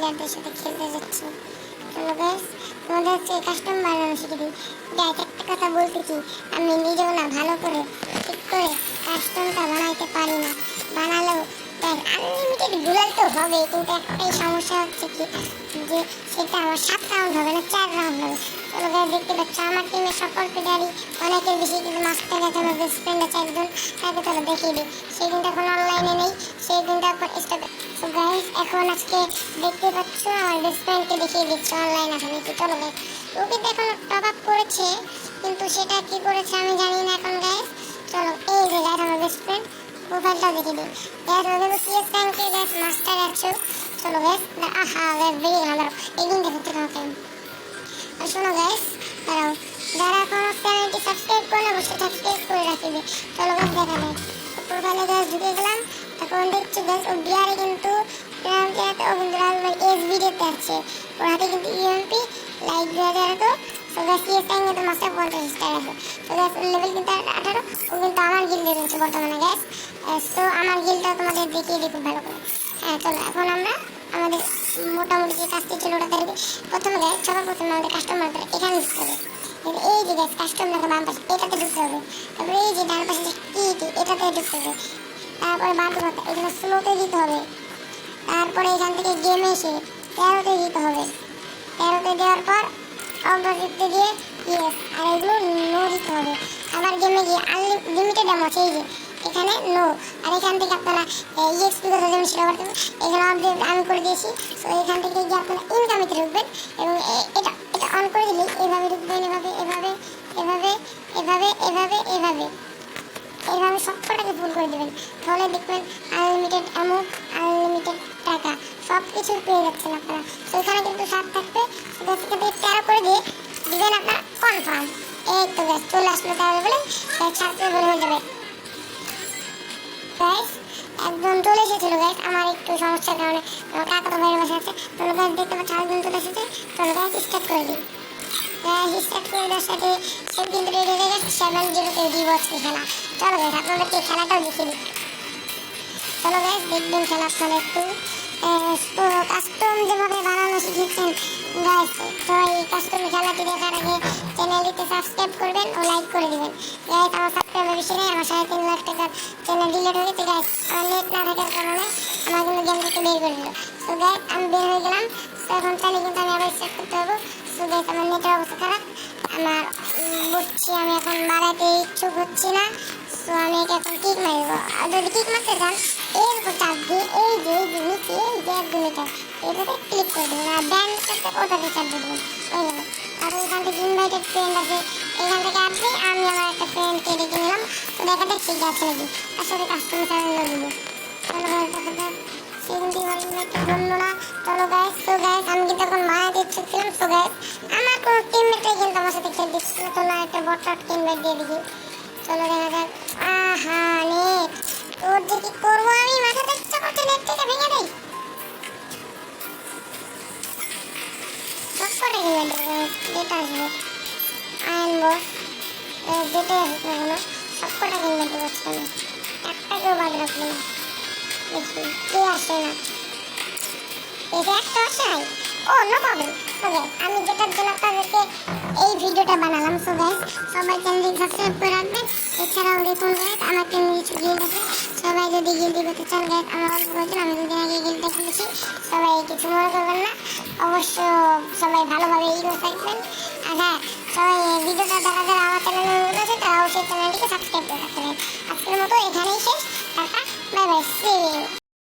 প্লেয়ারদের সাথে খেলতে যাচ্ছি। চলো গাইস, তোমাদের হচ্ছে কাস্টম বানানো শিখে দিই। গাইস একটা কথা বলতেছি, আমি নিজেও না ভালো করে ঠিক করে কাস্টমটা বানাইতে পারি না। বানালেও গাইস আনলিমিটেড গুলাল তো হবে, কিন্তু একটাই সমস্যা হচ্ছে কি যে সেটা আমার 7 রাউন্ড হবে না 4 রাউন্ড হবে। চলো গাইস দেখতে পাচ্ছ আমার টিমের সকল প্লেয়ারই অনেকের বেশি, কিন্তু মাস্টার গেছে আমার বেস্ট ফ্রেন্ড আছে একজন, তাকে চলো দেখিয়ে দিই। সেই দিনটা এখন অনলাইনে নেই, সেই দিনটা এখন স্টার্ট। সো গাইস এখন আজকে দেখতে পাচ্ছ আমার বেস্ট ফ্রেন্ডকে দেখিয়ে দিচ্ছি অনলাইন আছে নাকি। চলো গাইস ও কিন্তু এখন টপ আপ করেছে, কিন্তু সেটা কি করেছে আমি জানি না এখন গাইস। চলো এই যে গাইস আমার বেস্ট ফ্রেন্ড প্রোফাইলটা দেখে দিই। গাইস ওদের সিএস র্যাঙ্কে গাইস মাস্টার 100। চলো গাইস আহা গাইস ভেরি ভালো, এগিয়ে দেখতে থাকো। আর শোনো গাইস দাঁড়াও, যারা এখনো চ্যানেলটি সাবস্ক্রাইব করে না অবশ্যই সাবস্ক্রাইব করে রাখবে। চলো গাইস দেখা যায় প্রোফাইলে গাইস ঢুকে গেলাম। এখন দেখছি গাইস ও বিয়ারে কিন্তু এস ভিডিওতে আছে, ওর হাতে কিন্তু ইএমপি লাইক 2000 তো। সো গাইস সিএস র্যাঙ্কে তো মাস্টার 50 স্টার আছে। সো গাইস লেভেল কিন্তু 18, ও কিন্তু আমার গিল্ডে রয়েছে বর্তমানে গাইস। সো আমার গিল্ডটা তোমাদের দেখিয়ে দিই খুব ভালো করে। হ্যাঁ চলো এখন আমরা আমাদের মোটামুটি যে কাজটি ছিল ওটা দেখবে। প্রথমে গাইস সবার প্রথমে আমাদের কাস্টমারদের এখানে ঢুকতে হবে। এই যে গাইস কাস্টমার বাম পাশে এটাতে ঢুকতে হবে। তারপরে এই যে ডান পাশে যে এটাতে ঢুকতে হবে। তারপরে বাঁধতে হবে, এখানে স্লোতে দিতে হবে। তারপরে এখান থেকে গেমে এসে 13তে দিতে হবে। 13তে দেওয়ার পর অপোজিটে দিয়ে ইয়েস, আর এগুলো নো দিতে হবে। আবার গেমে গিয়ে আনলিমিটেড এমন আছে এই যে এখানে নো, আর এখান থেকে আপনারা ইএক্সপি কথা যেমন সেটা করতে এখানে আমি করে দিয়েছি। সো এখান থেকে গিয়ে আপনারা ইনকামিতে ঢুকবেন এবং এটা এটা অন করে দিলেই এভাবে ঢুকবেন, এভাবে এভাবে এভাবে এভাবে এভাবে এভাবে এইভাবে সবকটাকে ফুল করে দেবেন। তাহলে দেখবেন আনলিমিটেড অ্যামো, আনলিমিটেড টাকা সব কিছু পেয়ে যাচ্ছেন আপনারা। তো এখানে কিন্তু 7 থাকবে, সেটা থেকে 13 করে দিয়ে দিবেন আপনার কনফার্ম। এই তো গ্যাস চলে আসলো, তাহলে বলে 7 লেভেল হয়ে যাবে গাইস। একজন চলে এসেছিল গাইস, আমার একটু সমস্যার কারণে আমার কাকা তো বাইরে বসে আছে। চলো গাইস দেখতে পাচ্ছি আরেকজন চলে এসেছে। চলো গাইস স্টার্ট করে দিই। স্টার্ট করে দেওয়ার সাথে সে কিন্তু রেডি হয়ে গেছে 7-0-তে রিওয়ার্ডস খেলা। চলো গাইস আপনাদেরকে খেলাটাও দেখিয়ে দিই। চলো গাইস দেখবেন খেলা আপনারা একটু। তো কাস্টম যেভাবে বানানো শিখেছেন গাইস, তো এই কাস্টম খেলাটি দেখার আগে চ্যানেলটিতে সাবস্ক্রাইব করবেন ও লাইক করে দিবেন গাইস। আমার সাবস্ক্রাইবার বেশি নেই, আমার 3.5 লাখ টাকার চ্যানেল ডিলিট হয়ে গেছে গাইস, আমার নেট না থাকার কারণে আমার কিন্তু গেম থেকে বের করে দিল। সো গাইস আমি বের হয়ে গেলাম। সো এখন চাইলে কিন্তু আমি আবার স্টার্ট করতে হবে। সো গাইস আমার নেটের অবস্থা খারাপ, আমার বুঝছি আমি এখন বাড়াতে ইচ্ছুক হচ্ছি না। সো আমি এটা এখন কিক মারব, আর যদি কিক মারতে চান এর উপর চাপ দিয়ে এই যে নিচে এই যে একদম এটাতে ক্লিক করে দেবেন, আর ব্যান করতে ওটাতে চাপ দেবেন হয়ে গেল। আর এখান থেকে ইনভাইটেড ফ্রেন্ড আছে, এখান থেকে আসলে আমি আমার একটা ফ্রেন্ডকে ডেকে নিলাম। তো দেখা যাক ঠিক আছে নাকি, তার সাথে কাস্টমার চ্যানেল দিব। চলো গাইস দেখা যাক সেদিনটি বললো না। চলো গাইস তো গাইস আমি কিন্তু এখন মায়াতে ইচ্ছুক ছিলাম। তো গাইস আমার কোনো টিমমেটই কিন্তু আমার সাথে খেলতে ইচ্ছুক ছিল, তো না একটা বটট টিমমেট দিয়ে দিই। চলো দেখা যাক। আহা নেট তোর যে কি করবো আমি, মাথাতে ইচ্ছা করছে নেট থেকে ভেঙে দেই। সবকটা গেম যেটা আসবে আয়ন বস যেটাই আসবে না কেন সবকটা গেম দেখতে পাচ্ছি আমি, একটাকেও বাদ রাখবো না। দেখি কে আসে না, এটা একটা আসে নাই। ও নো প্রবলেম। সো গাইস আমি যেটার জন্য আপনাদেরকে এই ভিডিওটা বানালাম, সো গাইস সবাই চ্যানেলটি সাবস্ক্রাইব করে রাখবেন। এছাড়াও দেখুন গাইস আমার চ্যানেলে কিছু গিল্ড আছে, সবাই যদি গিল্ডে করতে চান গাইস আমার অল্প বলছেন, আমি দুদিন আগে গিল্ডটা খুলেছি, সবাই কিছু মনে করবেন না। অবশ্য সবাই ভালোভাবে ইউজ থাকবেন। আর হ্যাঁ সবাই ভিডিওটা দেখা যারা আমার চ্যানেলে নতুন আছে তারা অবশ্যই চ্যানেলটিকে সাবস্ক্রাইব করে রাখবেন। আজকের মতো এখানেই শেষ, tata bye bye, see you.